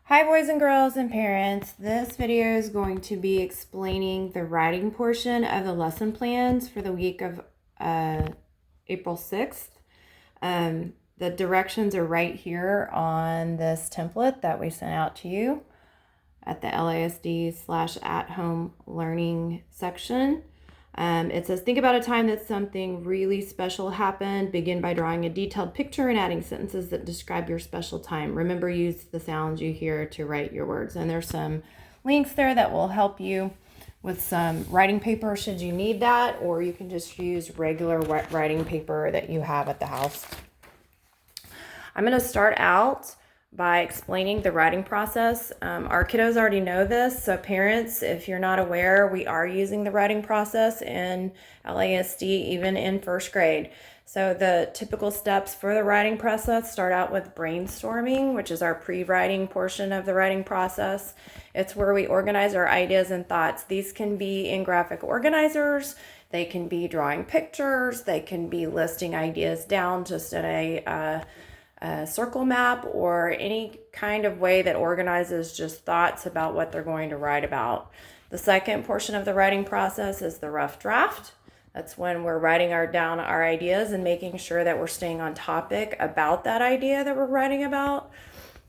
Hi boys and girls and parents. This video is going to be explaining the writing portion of the lesson plans for the week of April 6th. The directions are right here on this template that we sent out to you at the LASD/at-home learning section. It says, think about a time that something really special happened. Begin by drawing a detailed picture and adding sentences that describe your special time. Remember, use the sounds you hear to write your words. And there's some links there that will help you with some writing paper should you need that, or you can just use regular writing paper that you have at the house. I'm going to start out by explaining the writing process. Our kiddos already know this, so parents, if you're not aware, we are using the writing process in LASD, even in first grade. So the typical steps for the writing process start out with brainstorming, which is our pre-writing portion of the writing process. It's where we organize our ideas and thoughts. These can be in graphic organizers, they can be drawing pictures, they can be listing ideas down just in a circle map, or any kind of way that organizes just thoughts about what they're going to write about. The second portion of the writing process is the rough draft. That's when we're writing down our ideas and making sure that we're staying on topic about that idea that we're writing about.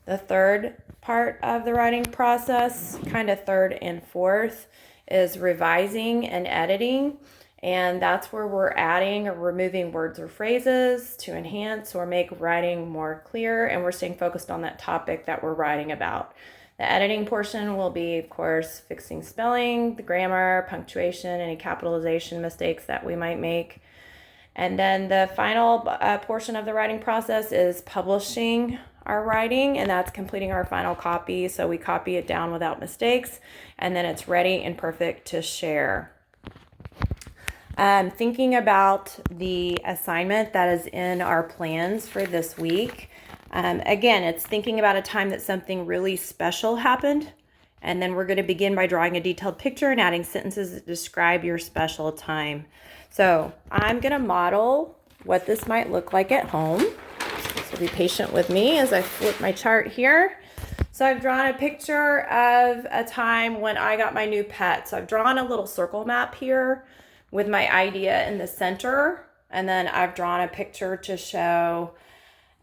The third part of the writing process, kind of third and fourth, is revising and editing. And that's where we're adding or removing words or phrases to enhance or make writing more clear, and we're staying focused on that topic that we're writing about. The editing portion will be, of course, fixing spelling, the grammar, punctuation, any capitalization mistakes that we might make. And then the final portion of the writing process is publishing our writing, and that's completing our final copy. So we copy it down without mistakes, and then it's ready and perfect to share. Thinking about the assignment that is in our plans for this week. Again, it's thinking about a time that something really special happened. And then we're going to begin by drawing a detailed picture and adding sentences that describe your special time. So I'm going to model what this might look like at home. So be patient with me as I flip my chart here. So I've drawn a picture of a time when I got my new pet. So I've drawn a little circle map here with my idea in the center, and then I've drawn a picture to show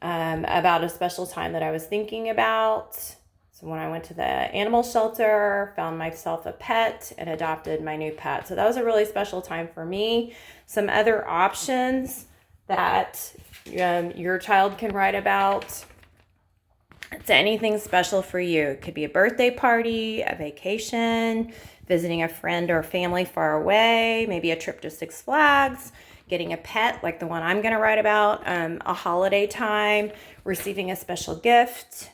about a special time that I was thinking about. So when I went to the animal shelter, found myself a pet, and adopted my new pet. So that was a really special time for me. Some other options that your child can write about. It's anything special for you. It could be a birthday party, a vacation, visiting a friend or family far away, maybe a trip to Six Flags, getting a pet like the one I'm going to write about, a holiday time, receiving a special gift,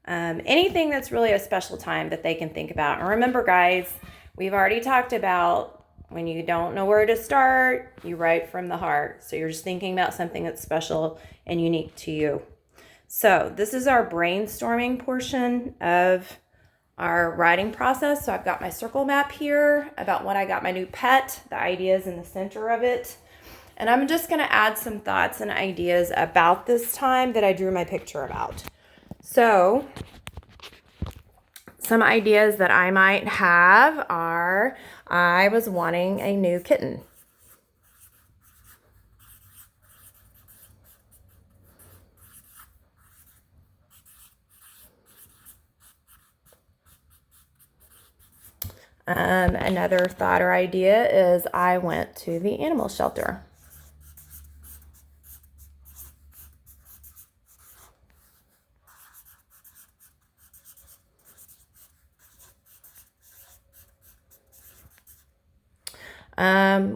anything that's really a special time that they can think about. And remember, guys, we've already talked about when you don't know where to start, you write from the heart. So you're just thinking about something that's special and unique to you. So this is our brainstorming portion of our writing process. So I've got my circle map here about when I got my new pet, the ideas in the center of it. And I'm just going to add some thoughts and ideas about this time that I drew my picture about. So some ideas that I might have are, I was wanting a new kitten. Another thought or idea is I went to the animal shelter.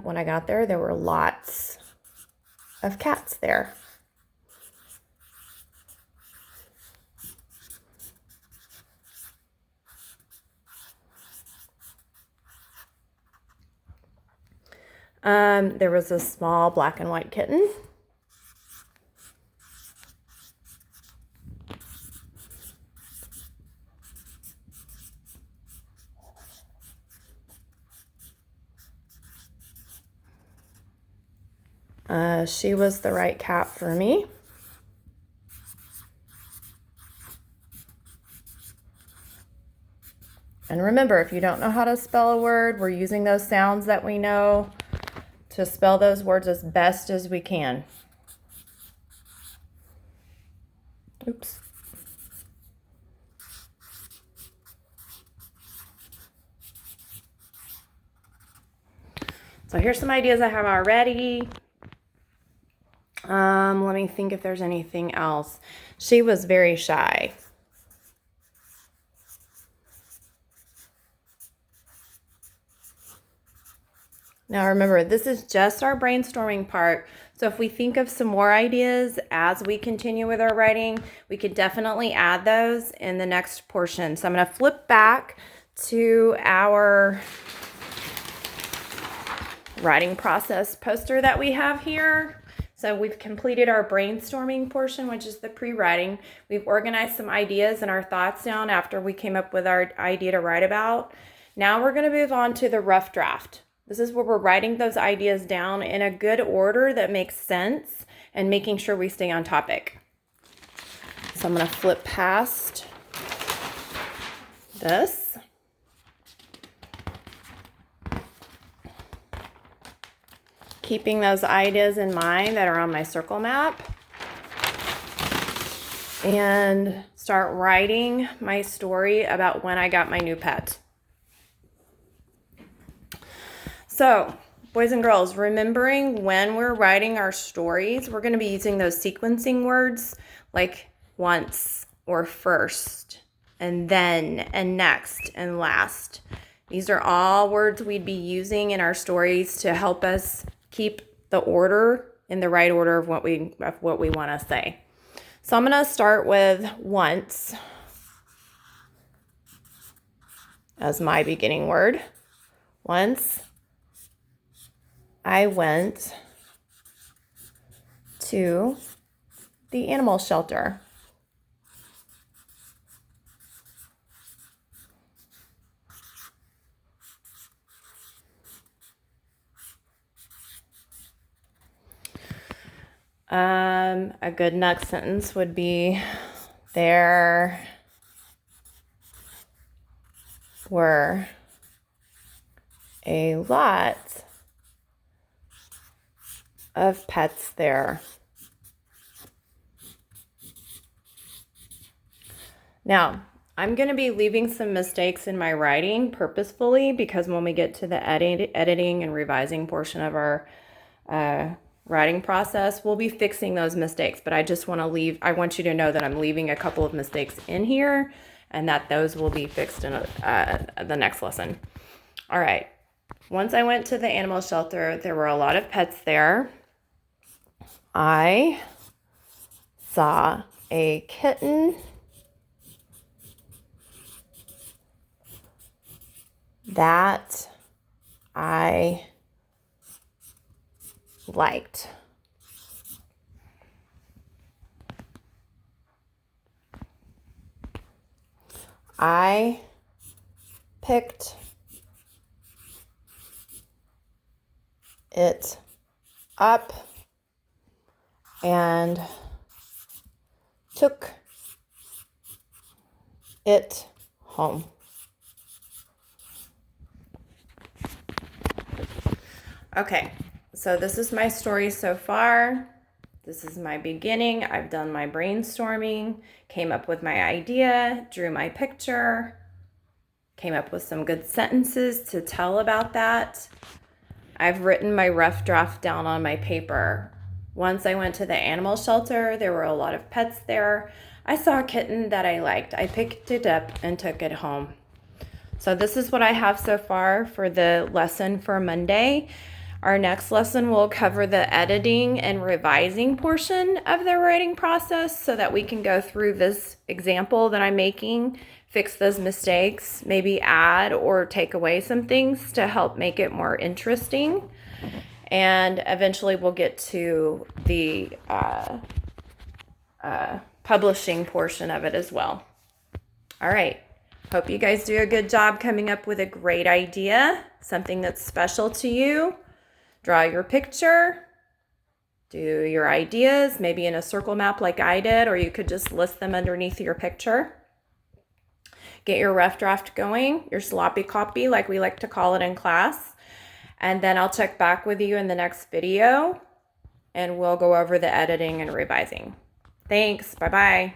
When I got there were lots of cats there. There was a small black and white kitten. She was the right cat for me. And remember, if you don't know how to spell a word, we're using those sounds that we know to spell those words as best as we can. Oops. So here's some ideas I have already. Let me think if there's anything else. She was very shy. Now remember, this is just our brainstorming part. So if we think of some more ideas as we continue with our writing, we could definitely add those in the next portion. So I'm going to flip back to our writing process poster that we have here. So we've completed our brainstorming portion, which is the pre-writing. We've organized some ideas and our thoughts down after we came up with our idea to write about. Now we're going to move on to the rough draft. This is where we're writing those ideas down in a good order that makes sense and making sure we stay on topic. So I'm going to flip past this. Keeping those ideas in mind that are on my circle map. And start writing my story about when I got my new pet. So, boys and girls, remembering when we're writing our stories, we're going to be using those sequencing words like once or first and then and next and last. These are all words we'd be using in our stories to help us keep the order in the right order of what we want to say. So I'm going to start with once as my beginning word. Once I went to the animal shelter. A good next sentence would be, there were a lot of pets there. Now, I'm going to be leaving some mistakes in my writing purposefully because when we get to the editing and revising portion of our writing process, we'll be fixing those mistakes. But I just want you to know that I'm leaving a couple of mistakes in here and that those will be fixed in the next lesson. All right. Once I went to the animal shelter, there were a lot of pets there. I saw a kitten that I liked. I picked it up and took it home. Okay, so this is my story so far. This is my beginning. I've done my brainstorming, came up with my idea, drew my picture, came up with some good sentences to tell about that. I've written my rough draft down on my paper. Once I went to the animal shelter, there were a lot of pets there. I saw a kitten that I liked. I picked it up and took it home. So this is what I have so far for the lesson for Monday. Our next lesson will cover the editing and revising portion of the writing process so that we can go through this example that I'm making, fix those mistakes, maybe add or take away some things to help make it more interesting. And eventually we'll get to the publishing portion of it as well. All right. Hope you guys do a good job coming up with a great idea, something that's special to you. Draw your picture, do your ideas, maybe in a circle map like I did, or you could just list them underneath your picture. get your rough draft going, your sloppy copy, like we like to call it in class. And then I'll check back with you in the next video and we'll go over the editing and revising. Thanks. Bye-bye.